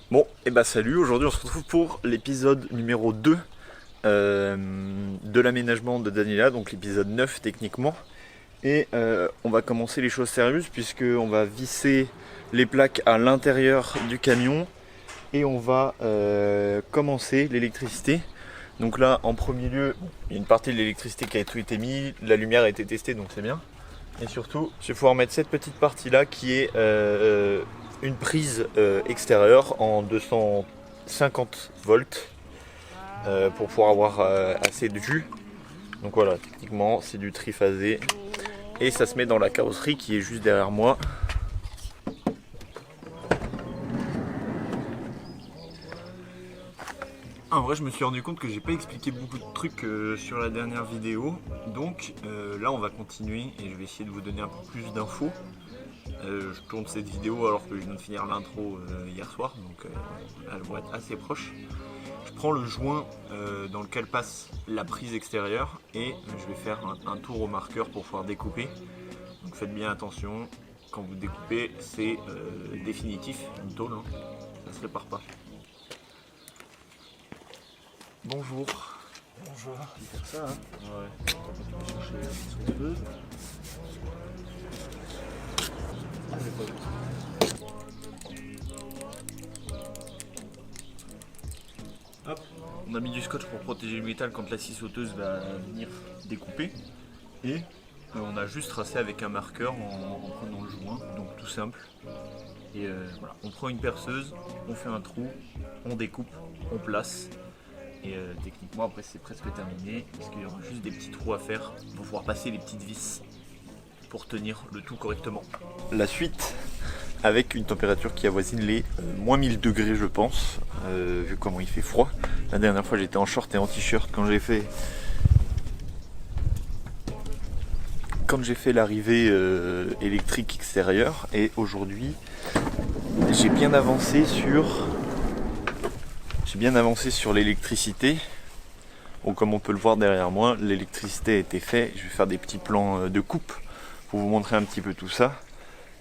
Bon, et bah salut, aujourd'hui on se retrouve pour l'épisode numéro 2 de l'aménagement de Daniela, donc l'épisode 9 techniquement. Et on va commencer les choses sérieuses puisque on va visser les plaques à l'intérieur du camion et on va commencer l'électricité. Donc là en premier lieu, il y a une partie de l'électricité qui a tout été mise, la lumière a été testée donc c'est bien. Et surtout, je vais pouvoir mettre cette petite partie là qui est une prise extérieure en 250 volts pour pouvoir avoir assez de jus. Donc voilà, techniquement c'est du triphasé et ça se met dans la carrosserie qui est juste derrière moi. En vrai je me suis rendu compte que j'ai pas expliqué beaucoup de trucs sur la dernière vidéo, donc là on va continuer et je vais essayer de vous donner un peu plus d'infos. Je tourne cette vidéo alors que je viens de finir l'intro hier soir, donc elle va être assez proche. Je prends le joint dans lequel passe la prise extérieure et je vais faire un tour au marqueur pour pouvoir découper. Donc faites bien attention, quand vous découpez c'est définitif, une tôle, hein. Ça se répare pas. Bonjour. Bonjour, il faut faire ça, hein. Ouais. On va chercher son feu. Ah, c'est pas bon. Hop, on a mis du scotch pour protéger le métal quand la scie sauteuse va venir découper. Et on a juste tracé avec un marqueur en prenant le joint, donc tout simple. Et voilà, on prend une perceuse, on fait un trou, on découpe, on place. Et techniquement après c'est presque terminé, parce qu'il y aura juste des petits trous à faire pour pouvoir passer les petites vis pour tenir le tout correctement. La suite, avec une température qui avoisine les moins 1000 degrés je pense, vu comment il fait froid. La dernière fois j'étais en short et en t-shirt quand j'ai fait l'arrivée électrique extérieure, et aujourd'hui j'ai bien avancé sur l'électricité. Bon, comme on peut le voir derrière moi, l'électricité a été faite. Je vais faire des petits plans de coupe pour vous montrer un petit peu tout ça.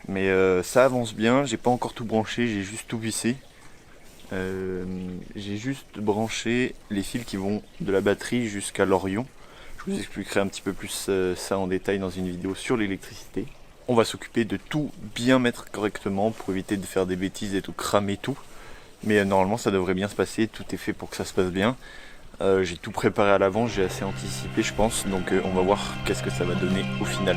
Mais ça avance bien, j'ai pas encore tout branché, j'ai juste tout vissé. J'ai juste branché les fils qui vont de la batterie jusqu'à l'Orion. Je vous expliquerai un petit peu plus ça en détail dans une vidéo sur l'électricité. On va s'occuper de tout bien mettre correctement pour éviter de faire des bêtises et tout cramer tout. Mais normalement ça devrait bien se passer, tout est fait pour que ça se passe bien. J'ai tout préparé à l'avance, j'ai assez anticipé je pense, donc on va voir qu'est-ce que ça va donner au final.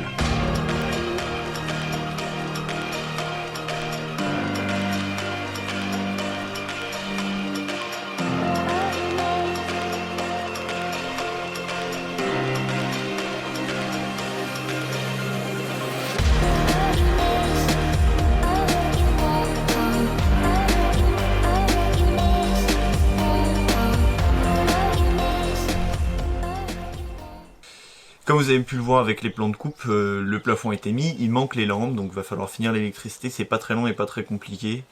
Comme vous avez pu le voir avec les plans de coupe, le plafond a été mis, il manque les lampes, donc il va falloir finir l'électricité, c'est pas très long et pas très compliqué.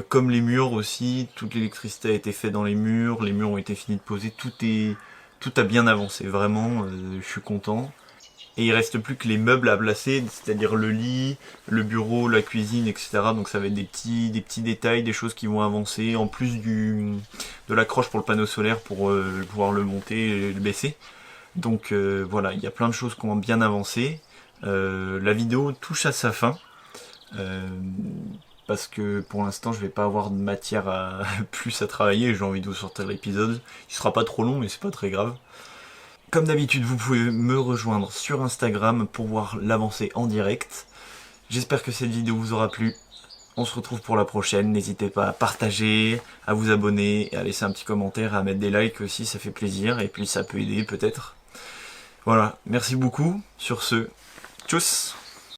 Comme les murs aussi, toute l'électricité a été faite dans les murs ont été finis de poser, tout a bien avancé, vraiment, je suis content. Et il reste plus que les meubles à placer, c'est-à-dire le lit, le bureau, la cuisine, etc. Donc ça va être des petits détails, des choses qui vont avancer, en plus de l'accroche pour le panneau solaire pour pouvoir le monter et le baisser. Donc voilà, il y a plein de choses qui ont bien avancé. La vidéo touche à sa fin. Parce que pour l'instant je vais pas avoir de matière à plus à travailler, j'ai envie de vous sortir l'épisode. Il sera pas trop long mais c'est pas très grave. Comme d'habitude vous pouvez me rejoindre sur Instagram pour voir l'avancée en direct. J'espère que cette vidéo vous aura plu. On se retrouve pour la prochaine, n'hésitez pas à partager, à vous abonner, à laisser un petit commentaire, à mettre des likes aussi, ça fait plaisir, et puis ça peut aider peut-être. Voilà, merci beaucoup, sur ce, tchuss!